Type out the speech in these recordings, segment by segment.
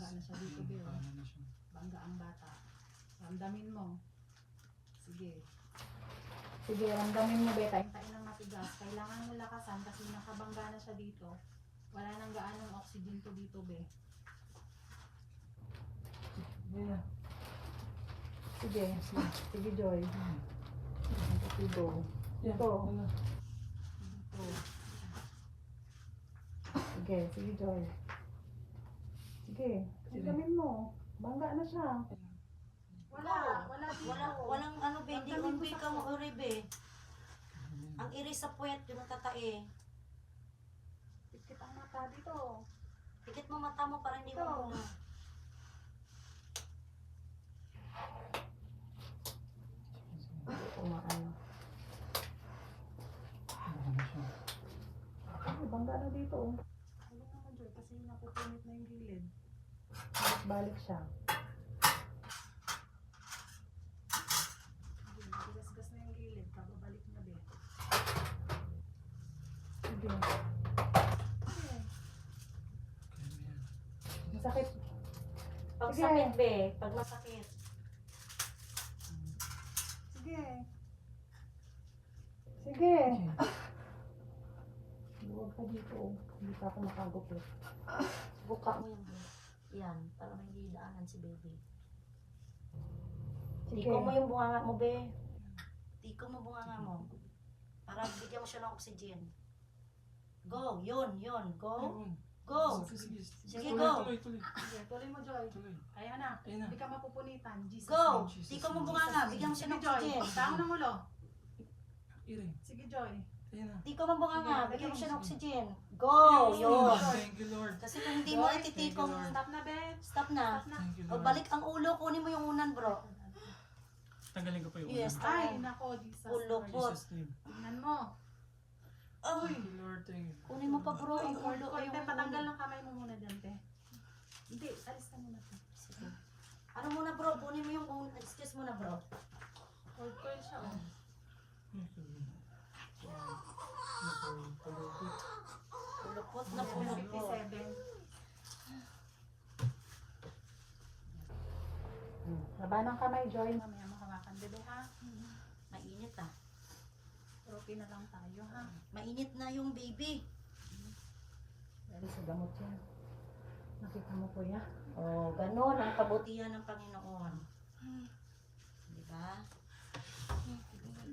bangga na siya dito, Bill. Paano na siya? Bangga ang bata. Ramdamin mo. Sige. Sige, ramdamin mo, Beta. Hintayin ng matigas. Kailangan mo lakasan kasi nakabangga na siya dito. Wala nang gaanong oxygen to dito, Be. Yeah. Sige. Sige, Joy. Ito. Yeah. Ito. Ano? Ito. Sige, sige, Joy. Sige, ramdamin mo. Bangga na siya. Walang ano, be, hindi unbi ka mo uri, be. Ang iris sa puwet, yung natatae. Pikit ang mata dito. Pikit mo mata mo para hindi mo muna. Kumaan. Ano na siya? Ay, bangga na dito. Ano naman, Joy, kasi napupunit na yung gilid. Balik siya. Gasgas na yung gilid. Kababalik na, Be. Sige. Sige. Kaya yan. Masakit. Pag Sige. sakit, be. Pag masakit. Sige. Sige. Huwag ka dito. Hindi pa ako makagupit. Buka mo yan, be. Yan, para may hindi daanan si baby. Sige. Tiko mo yung bunganga mo, be. Tiko mo bunganga mo. Para bigyan mo siya ng oxygen. Go, yun, go. Ayun. Go. Sige, Sige, tuloy, go. Tuloy, tuloy. Sige, tuloy mo, Joy. Tuloy. Ayan na. Ayun na. Hindi ka mapupunitan. Jesus Go. name. Tiko mo bunganga, bigyan mo siya Sige, ng Joy. oxygen. Taong ng ulo. Iring. Sige, Joy. Ayun na. Tiko mo bunganga, Sige, bigyan mo siya ng sige. oxygen. Go, yun. Thank you, Lord. Kasi kung hindi mo Joy, ititiko mo, Stop na, Be. stop na. Stop na. Thank you, O Lord. balik ang ulo, kunin mo yung unan, bro. Tanggalin ko pa yung Yes. una. Ay, nako, Jesus. Ulo Lord. po. Jesus name. Tingnan mo. Uy, Thank you, Lord. Thank you. kunin mo pa, bro, Ay, ang ulo. Te, Yung patanggal ng kamay mo muna dyan, Te. Hindi, alis ka muna, Te. Sige. Ano muna, bro? Kunin mo yung unan. Excuse mo na, bro. Hold coil siya, oh. Pulupot na pulupot. 57. Laba ng kamay, Joy. Mamaya makawakan, bebe, ha? Mainit ah. Okay na lang tayo, ha? Mainit na yung baby. Dahil sa gamot yan. Nakita mo po yan? Oh, ganun ang kabutihan ng Panginoon. Di ba?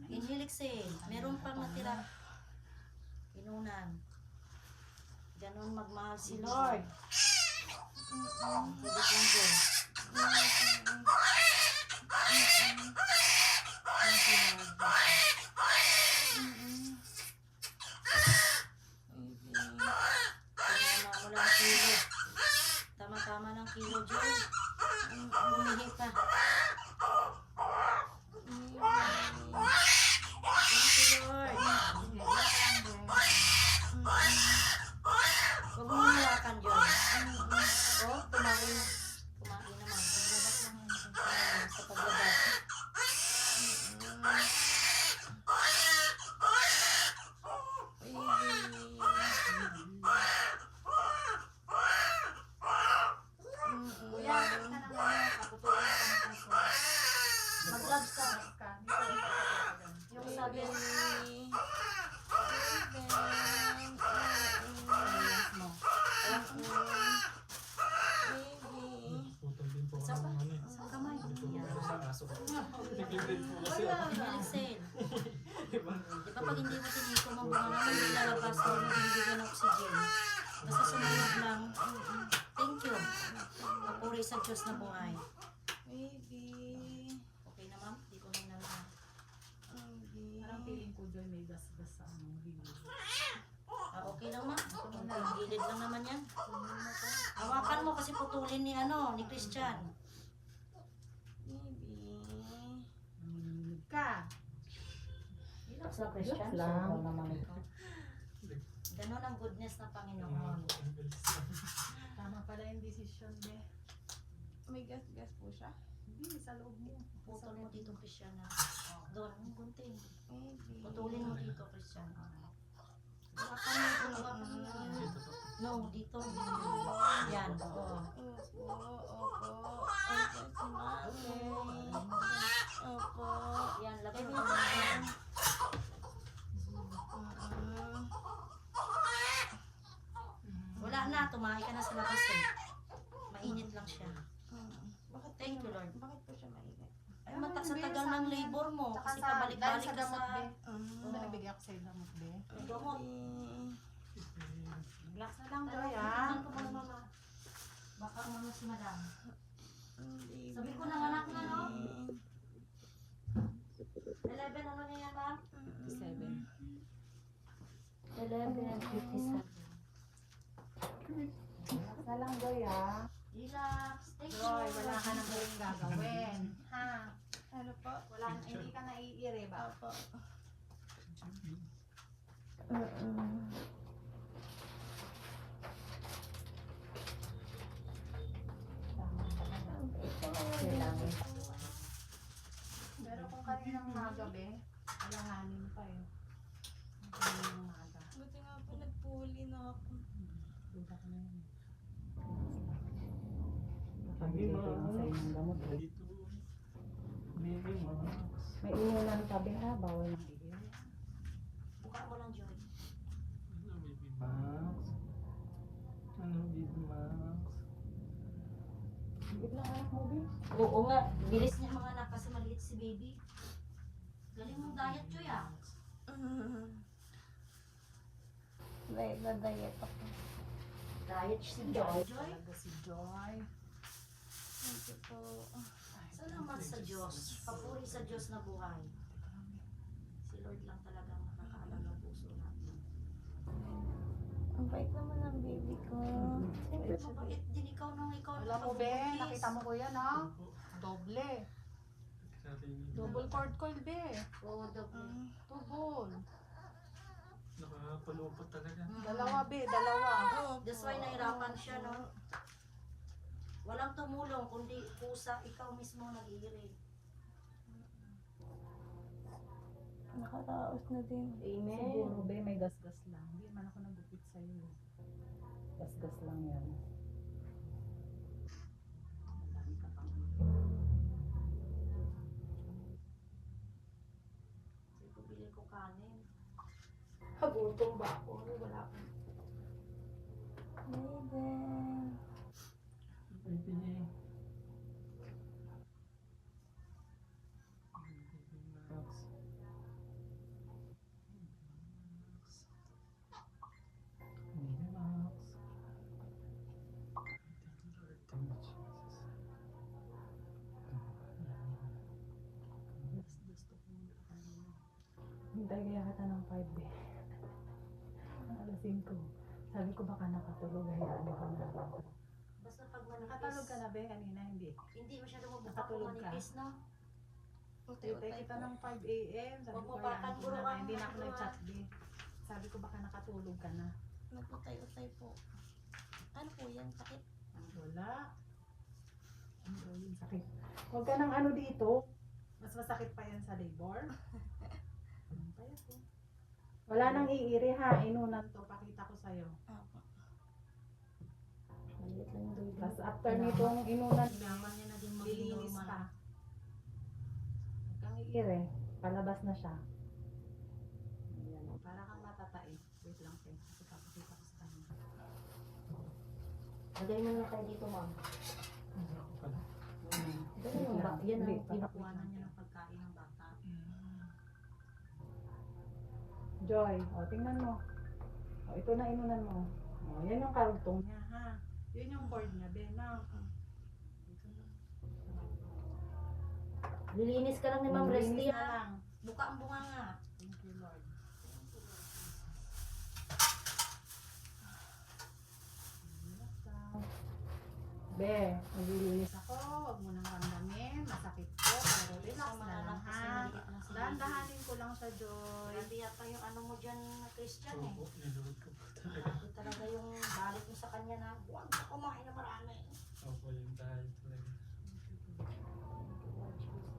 Inhale, exhale. Meron pang natira. Inunan. Ganun magmahal si Lord. Higit lang din. Tama mo lang kilo. Tama-tama ng kilo, Joy. Bumihi ka. Thank you, Lord. Huwag mo hawakan, Joy. Oh, kumain. Kumain naman. Paglabas lang yan. Sa paglabas. Kuya, alis ka na ngayon. Kaputulong ka ng kaso. Mag-gloves ka. Alis ka. Dito, dito, dito. Yung sabi Alis mo. Putol din po ako Saan ng ano eh. sa kamay. Yan. Sa aso ko. Nag-bleed po kasi ako. Inhale, exhale. Di ba pag hindi mo tiniko mo mga naman yung lalabas mo, binibigyan ng oxygen. Basta sumunod lang. Thank you. Papuri sa Diyos na buhay. Okay na, ma'am? Di ko na lang. Parang feeling ko, Joy, may gas-gas sa ano, gilid. Okay lang, ma'am. Ang gilid lang naman yan. Hawakan mo kasi putulin ni Christian. Nanginginig ka. Relax na, Christian. Relax lang. Sobrang naman ito. Ganon ang goodness ng Panginoon. Tama pala yung decision, Be. May gas-gas po siya? Hindi, sa loob mo. Putol mo dito, Christian. Doon, ang gunting. Maybe. Putulin mo dito, Christian. Hawakan mo yan. Dito po. No, dito. Yan, oo. Opo, si mami. Opo. Yan, lagay mo yung yan. Wala na, tumahay ka na sa labas eh. Mainit lang siya. Bakit po Thank you, siya- Lord. Bakit po siya mainit? Ay, sa tagal ng labor mo. Tsaka Kasi dahil pabalik-balik sa ka gamot, sa... be. Ito na nabigyan ko sa'yo gamot, be. Gamot. Relax na lang, Pero, Joy, ha? tingnan ko muna, mama. Baka umano si madam. Sabi ko ng anak na, no? 11, ano niya yan, ma'am? 7. 11:57. Relax na lang, Joy, ha? Relax. Thank you. Joy, wala ka nang huling gagawin. Ha? Ano po? Wala, hindi ka naiire ba? Opo. Kailangan. Pero kung kaninang umaga, be, alanganin pa eh. Kaninang umaga. Buti nga po nagpuli na ako. Duda ka na yun. Sabi mo. Sa'yo ng gamot, eh. Dito. Baby Max. May inulan ka, be, ha? Bawal ng iir. Buka mo lang, Joy. Ano, Baby Max? Ano, Baby Max? Biglang anak mo, be. Oo nga. Bilis niya mga anak kasi maliit si baby. Galing mong diet, Joy, ah. Diet ako. Diet si Joy. Joy? Talaga si Joy. Thank you po. Salamat sa Diyos. Papuri sa Diyos na buhay. Si Lord lang talaga ang nakakaalam ng puso natin. Ang bait naman ng baby ko. Siyempre, mabait din ikaw nung ikaw Alam mo, be, nakabuntis. nakita mo ko yan, ha? Opo. Doble. Sarili. Double cord coil, be. Oo, double. Tubol. Nakapalupot talaga. Dalawa, be, dalawa. That's why nahirapan siya, no? Walang tumulong, kundi kusa, ikaw mismo nag-iiri. Nakaraos na din. Siguro, be, may gasgas lang. Hindi man ako nagupit sa'yo. Gasgas lang yan. Madami ka pang Kasi bibili ko kanin. Hagutom ba ako? Wala akong Maiden. Baby. Baby Max. Baby Max. Thank you, Jesus. gusto ko. Hintay kaya kita ng 5, be. Alas 5. Sabi ko baka nakatulog. Hayaan ko na. Basta pag manipis. Nakatulog ka na, be, kanina? Hindi. Hindi masyado mabuka kung Nakatulog ka? manipis, no? Hintay kita ng 5 a.m. Sabi Huwag ko mo hayaan ko papaguro na. ka, Hindi na ako maguro nag-chat, be. Sabi ko baka nakatulog ka na. Nagutay-utay po. Ano po yan? Sakit? Wala. Ano yung sakit? Huwag ka ng ano dito. Mas masakit pa yan sa labor. Ano pa yan, oh? Wala nang iiri, ha. Inunan to. Pakita ko sa'yo. Opo. Maliit lang yung baby. Tapos after nitong inunan, Naman niya naging maging lilinis normal. pa. Huwag kang iiri. Palabas na siya. Ayan. Para kang matatai. Wait lang, te. Kasi papakita ko sa kanya. Lagay mo na kayo dito, ma'am. Pala. Yan yung yan Hindi, ang pinakuhanan niya ng pagkain ng bata. Joy, o tingnan mo. O ito na inunan mo. O yan yung karugtong niya, ha. Yun yung cord niya, Ben. Na. Lilinis ka lang ni Ma'am Maglinis Resty, na ha? lang. Buka ang bunga nga. Thank you, Lord. Be, maglilinis ako. Huwag mo nang ramdamin. Masakit ko. Pero relax Sa na mga lang, anak kasi ha. maliit lang si baby. Dahan-dahanin ko lang siya, Joy. Grabe yata yung ano mo dyan na Christian eh. Opo, niluhod ko po talaga. Grabe talaga yung galit mo sa kanya na huwag ka kumain na marami. Opo, yung dahil talaga.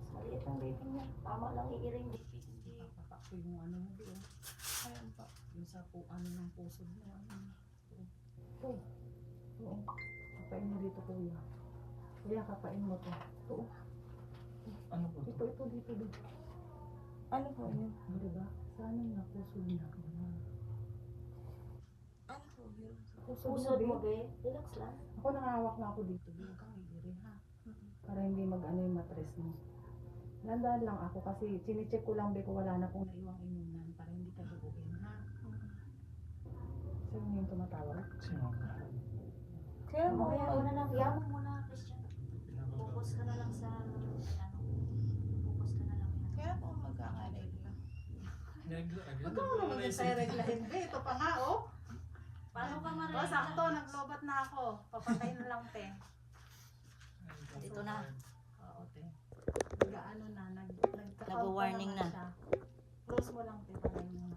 Maliit ang baby niya. Tama lang iiring baby. Hindi. Papapak ko yung ano mo, Be. Ayan po. Yung sa ano ng puso mo. Ito. Oo. Kapain mo dito, kuya. Kuya, kapain mo to. Oo. Ano po Ito, to? dito. Ano po yun? Diba? Sana na puso niya. Ano po yun? Pusod mo, be. Relax lang. Ako nangawak na ako dito. Huwag kang iiri, ha? Para hindi mag-ano yung matres mo. Dandaan lang ako kasi chine-check ko lang kung wala na pong naiwang inunan para hindi ka duguin, ha? Sino yung tumatawag? Si Ma'am. Kaya mo Mamaya mo na lang. Iyan mo muna, Christian. Focus ka na lang sa, focus ka na lang. Kaya po magkakaregla. Huwag ka muna mag-reglahin, be. Ito pa nga, oh. Paano ka O, maregla? sakto. Naglobat na ako. Papatay na lang, te. Dito na. Oo, te. Nag-ano na. Nag-warning na. Siya. Close mo lang, te. Para yung